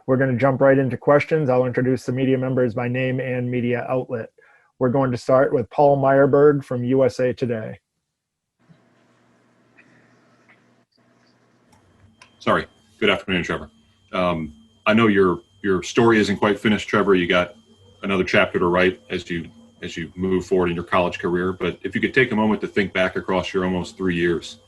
We're going to jump right into questions. I'll introduce the media members by name and media outlet. We're going to start with Paul Meyerberg from USA Today. Sorry. Good afternoon, Trevor. I know your story isn't quite finished, Trevor. You got another chapter to write as you move forward in your college career. But if you could take a moment to think back across your almost 3 years,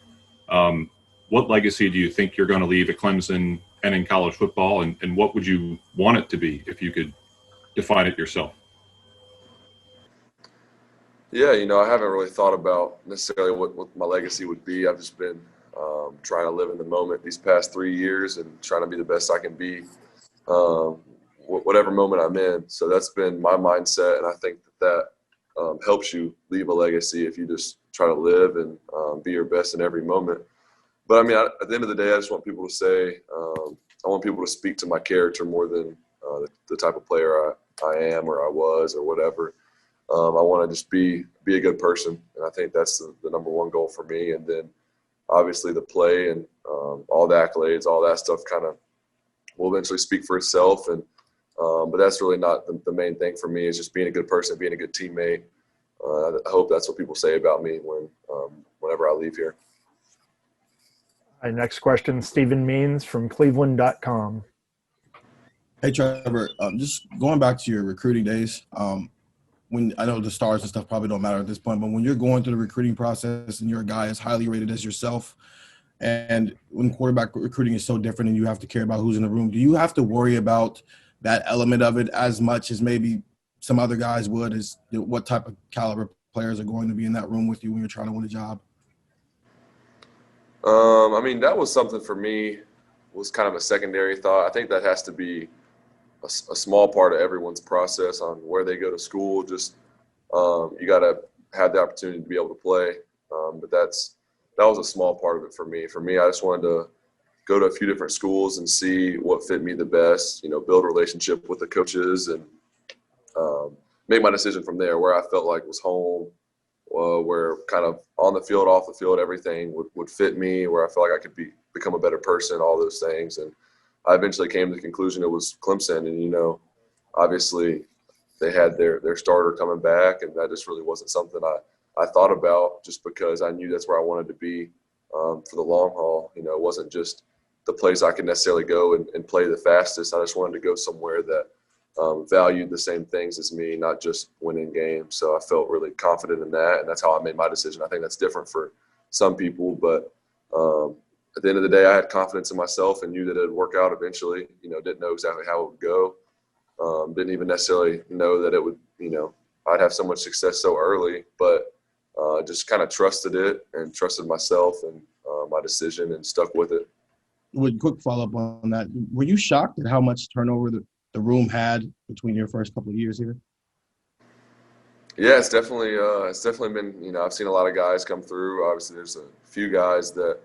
what legacy do you think you're going to leave at Clemson and in college football, and what would you want it to be if you could define it yourself? Yeah, I haven't really thought about necessarily what my legacy would be. I've just been trying to live in the moment these past 3 years and trying to be the best I can be, whatever moment I'm in. So that's been my mindset, and I think that helps you leave a legacy if you just try to live and be your best in every moment. But, at the end of the day, I just want people to say I want people to speak to my character more than the type of player I am or I was or whatever. I want to just be a good person, and I think that's the number one goal for me. And then obviously the play and all the accolades, all that stuff kind of will eventually speak for itself. And but that's really not the main thing for me. Is just being a good person, being a good teammate. I hope that's what people say about me whenever I leave here. All right, next question, Stephen Means from Cleveland.com. Hey, Trevor, just going back to your recruiting days, when I know the stars and stuff probably don't matter at this point, but when you're going through the recruiting process and you're a guy as highly rated as yourself, and when quarterback recruiting is so different and you have to care about who's in the room, do you have to worry about that element of it as much as maybe some other guys would, as what type of caliber players are going to be in that room with you when you're trying to win a job? That was something for me, was kind of a secondary thought. I think that has to be a small part of everyone's process on where they go to school. Just you got to have the opportunity to be able to play. But that was a small part of it for me. For me, I just wanted to go to a few different schools and see what fit me the best, build a relationship with the coaches and make my decision from there, where I felt like was home, where kind of on the field, off the field, everything would fit me, where I felt like I could become a better person, all those things. And I eventually came to the conclusion it was Clemson. And, obviously they had their starter coming back, and that just really wasn't something I thought about, just because I knew that's where I wanted to be for the long haul. It wasn't just the place I could necessarily go and play the fastest. I just wanted to go somewhere that valued the same things as me, not just winning games. So I felt really confident in that, and that's how I made my decision. I think that's different for some people, but at the end of the day, I had confidence in myself and knew that it would work out eventually. Didn't know exactly how it would go. Didn't even necessarily know that it would, I'd have so much success so early, but just kind of trusted it and trusted myself and my decision and stuck with it. With quick follow-up on that, were you shocked at how much turnover the room had between your first couple of years here? Yeah, it's definitely been, I've seen a lot of guys come through. Obviously, there's a few guys that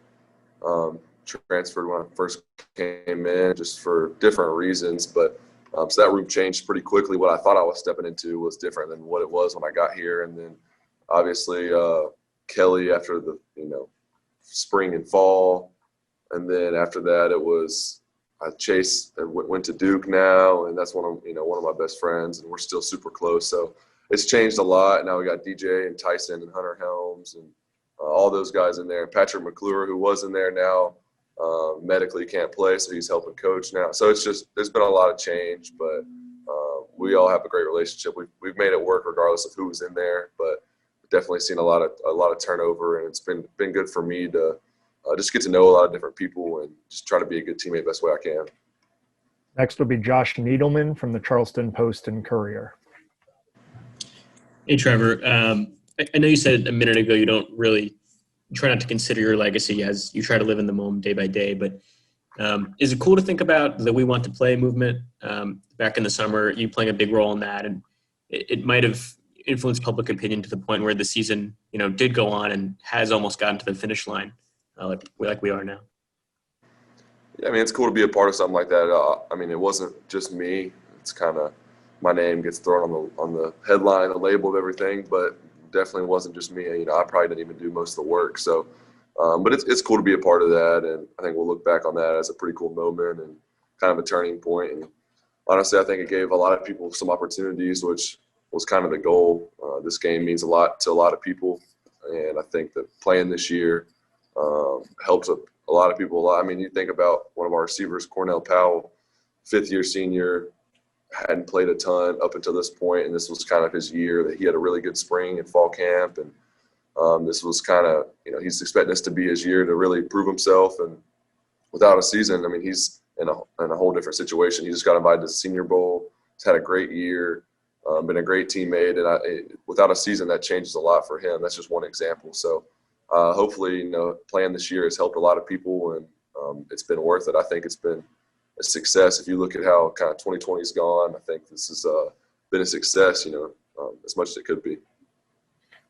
transferred when I first came in just for different reasons. But so that room changed pretty quickly. What I thought I was stepping into was different than what it was when I got here. And then obviously Kelly after the, spring and fall. And then after that, it was Chase went to Duke now, and that's one of my best friends, and we're still super close. So it's changed a lot. Now we got DJ and Tyson and Hunter Helms and all those guys in there. Patrick McClure, who was in there now, medically can't play, so he's helping coach now. So it's just there's been a lot of change, but we all have a great relationship. We've made it work regardless of who was in there, but definitely seen a lot of turnover, and it's been good for me to just get to know a lot of different people and just try to be a good teammate best way I can. Next will be Josh Needleman from the Charleston Post and Courier. Hey, Trevor. I know you said a minute ago you don't really try not to consider your legacy as you try to live in the moment day by day, but is it cool to think about the We Want to Play movement back in the summer, you playing a big role in that, and it might have influenced public opinion to the point where the season, did go on and has almost gotten to the finish line like we are now? Yeah, it's cool to be a part of something like that. It wasn't just me. It's kind of my name gets thrown on the headline, the label of everything, but definitely wasn't just me. I probably didn't even do most of the work. So, but it's cool to be a part of that, and I think we'll look back on that as a pretty cool moment. And kind of a turning point. And honestly, I think it gave a lot of people some opportunities, which was kind of the goal. This game means a lot to a lot of people, and I think that playing this year helps a lot of people a lot. I mean, you think about one of our receivers, Cornell Powell, fifth-year senior, hadn't played a ton up until this point, and this was kind of his year. That he had a really good spring and fall camp, and this was kind of, he's expecting this to be his year to really prove himself. And without a season, I mean, he's in a whole different situation. He just got invited to the Senior Bowl. He's had a great year, been a great teammate, and without a season, that changes a lot for him. That's just one example. So hopefully, playing this year has helped a lot of people, and it's been worth it. I think it's been a success. If you look at how kind of 2020 has gone, I think this has been a success, as much as it could be.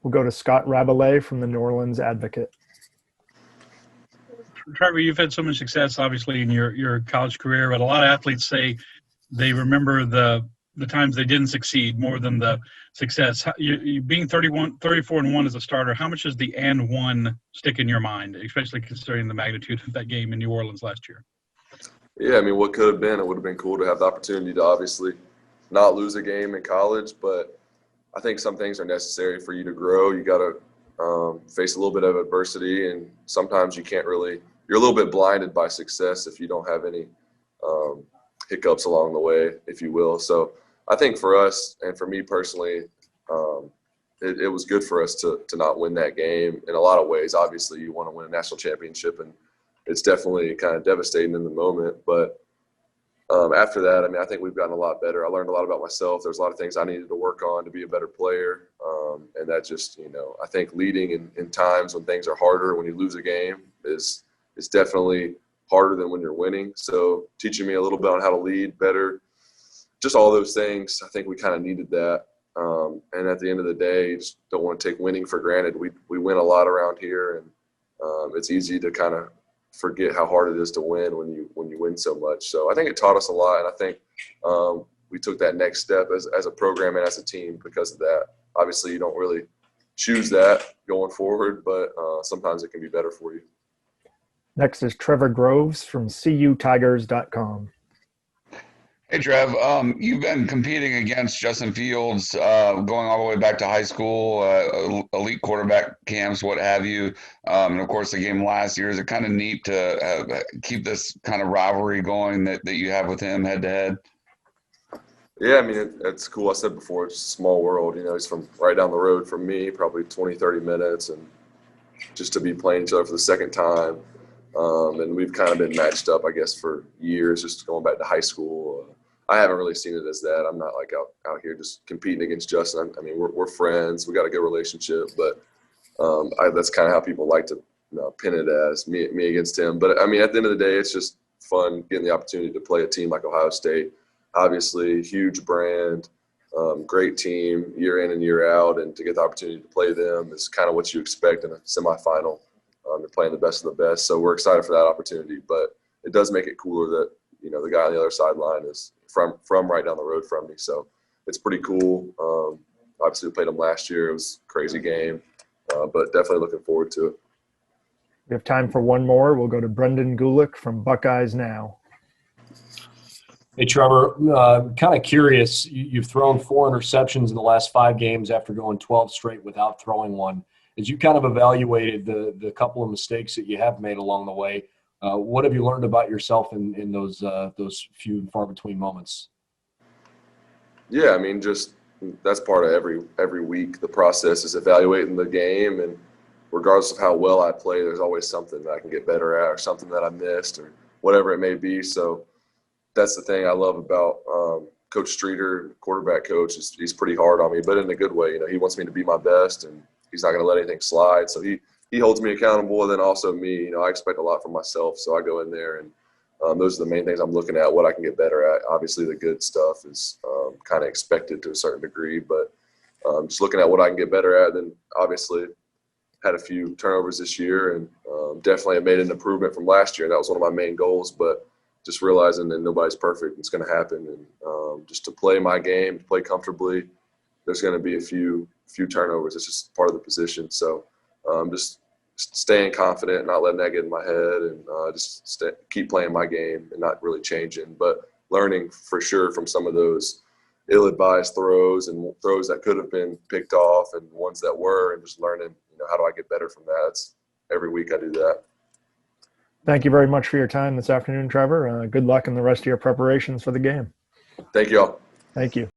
We'll go to Scott Rabelais from the New Orleans Advocate. Trevor, you've had so much success, obviously, in your college career, but a lot of athletes say they remember the times they didn't succeed more than the success. You being 34-1 as a starter, how much does the and one stick in your mind, especially considering the magnitude of that game in New Orleans last year? Yeah, I mean, what could have been, it would have been cool to have the opportunity to obviously not lose a game in college, but I think some things are necessary for you to grow. You got to face a little bit of adversity, and sometimes you can't really – you're a little bit blinded by success if you don't have any hiccups along the way, if you will. So I think for us and for me personally, it was good for us to not win that game in a lot of ways. Obviously, you want to win a national championship, and it's definitely kind of devastating in the moment. But after that, I mean, I think we've gotten a lot better. I learned a lot about myself. There's a lot of things I needed to work on to be a better player. And that just, I think leading in times when things are harder, when you lose a game, is definitely harder than when you're winning. So teaching me a little bit on how to lead better, just all those things, I think we kind of needed that. And at the end of the day, you just don't want to take winning for granted. We win a lot around here, and it's easy to kind of forget how hard it is to win when you win so much. So I think it taught us a lot, and I think we took that next step as a program and as a team because of that. Obviously, you don't really choose that going forward, but sometimes it can be better for you. Next is Trevor Groves from CUTigers.com. Hey, Trev. You've been competing against Justin Fields, going all the way back to high school, elite quarterback camps, what have you. And, of course, the game last year. Is it kind of neat to keep this kind of rivalry going that you have with him head-to-head? Yeah, I mean, it's cool. I said before, it's a small world. He's from right down the road from me, probably 20, 30 minutes. And just to be playing each other for the second time. And we've kind of been matched up, I guess, for years, just going back to high school. I haven't really seen it as that. I'm not like out here just competing against Justin. I mean, we're friends. We got a good relationship, but that's kind of how people like to pin it as me against him. But I mean, at the end of the day, it's just fun getting the opportunity to play a team like Ohio State. Obviously, huge brand, great team year in and year out, and to get the opportunity to play them is kind of what you expect in a semifinal. They're playing the best of the best, so we're excited for that opportunity. But it does make it cooler that the guy on the other sideline is from right down the road from me. So it's pretty cool. Obviously, we played him last year. It was a crazy game, but definitely looking forward to it. We have time for one more. We'll go to Brendan Gulick from Buckeyes Now. Hey, Trevor, kind of curious. You've thrown 4 interceptions in the last 5 games after going 12 straight without throwing one. As you kind of evaluated the couple of mistakes that you have made along the way, what have you learned about yourself in those few and far between moments? Yeah, I mean, just that's part of every week. The process is evaluating the game, and regardless of how well I play, there's always something that I can get better at or something that I missed or whatever it may be. So that's the thing I love about Coach Streeter, quarterback coach. He's pretty hard on me, but in a good way. He wants me to be my best, and he's not going to let anything slide. So he holds me accountable, and then also me. I expect a lot from myself, so I go in there, and those are the main things I'm looking at, what I can get better at. Obviously, the good stuff is kind of expected to a certain degree, but just looking at what I can get better at. Then obviously had a few turnovers this year, and definitely have made an improvement from last year, and that was one of my main goals. But just realizing that nobody's perfect, it's going to happen, and just to play my game, to play comfortably, there's going to be a few turnovers. It's just part of the position. So just staying confident, not letting that get in my head, and just keep playing my game and not really changing, but learning for sure from some of those ill-advised throws and throws that could have been picked off and ones that were, and just learning, how do I get better from that? It's every week I do that. Thank you very much for your time this afternoon, Trevor. Good luck in the rest of your preparations for the game. Thank you all. Thank you.